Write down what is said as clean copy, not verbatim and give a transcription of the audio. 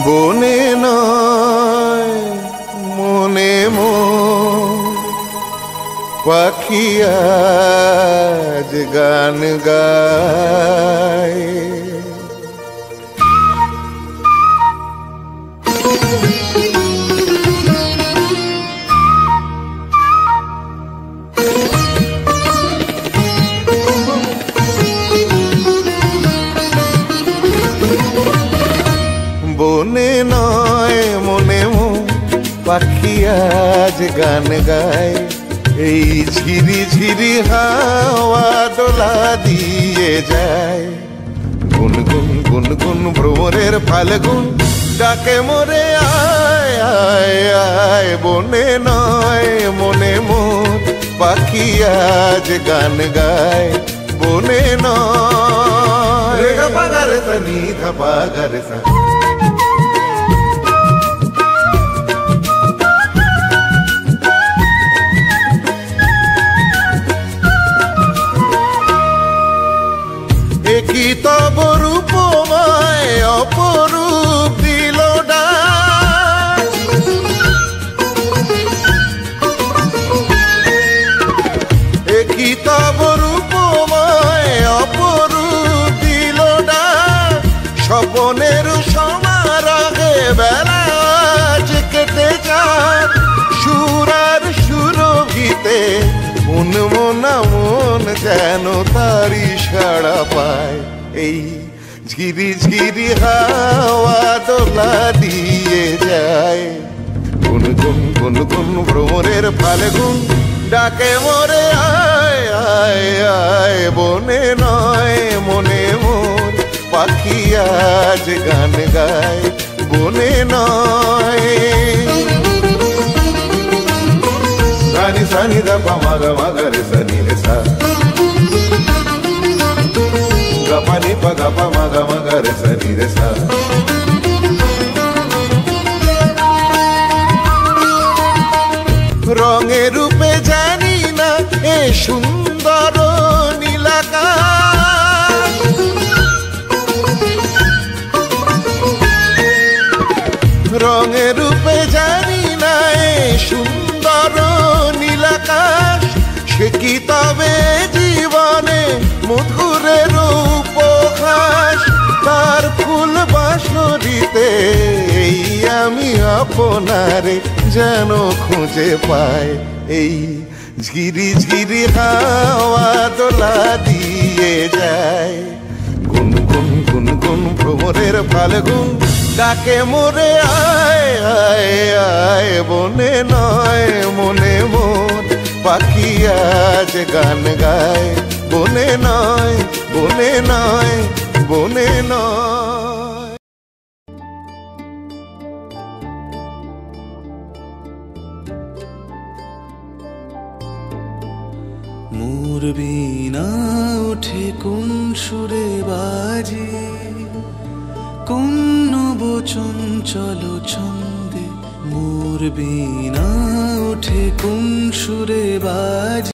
বনে নয় মনে পাখি আজ গান গায়। বনে নয় মনে পাখি আজ গান গায়। এই ঝিরি ঝিরি হাওয়া দোলা দিয়ে যায়। গুনগুন গুনগুন ভ্রমরের ফাল্গুন ডাকে মোরে আয় আয় আয়। বনে নয় মনে পাখি আজ গান গায়। বনে নয় রে গা পা গা রে সা নি ধা পা গা রে সা। কি তব রূপময় অপরূপ দিল ডাক। কি তব রূপময় অপরূপ দিল ডাক। স্বপনের সমারোহে বেলা আজ কেটে যাক। সুরার সুরভিতে মন মনা মন যেন তারি সাড়া পায়। এই ঝিরি ঝিরি হাওয়া দোলা দিয়ে যায়। গুনগুন গুনগুন ভ্রমরের ফাল্গুন ডাকে মোরে আয় আয় আয়। বনে নয় মনে পাখি আজ গান গায়। বনে নয় সানি সানি দা পা মা গা মা গা রে সা নি রে সা। গা পা নি পা গা পা মা গা মা গা রে সা নি রে সা। রঙে রূপে জানি না এ সুন্দর নীলাকাশ। রঙে রূপে জানি না এ সুন্দর নীলাকাশ। সে কি তবে জীবনে মধুরের উপহাস। তার ফুল বাঁশরিতে এই আমি আপনারে যেন খুঁজে পাই। এই ঝিরি ঝিরি হাওয়া দোলা দিয়ে যায়। গুনগুন গুনগুন ভ্রমরের ফাল্গুন ডাকে মোরে আয় আয় আয়। বনে নয় মনে পাখি আজ গান গায়। বনে নয় বনে নয় বনে নয়। মোর বীণা ওঠে কোন সুরে বাজে। কোন নবচন চলো ছন্দে। মোর বীণা ওঠে কোন সুরে বাজে।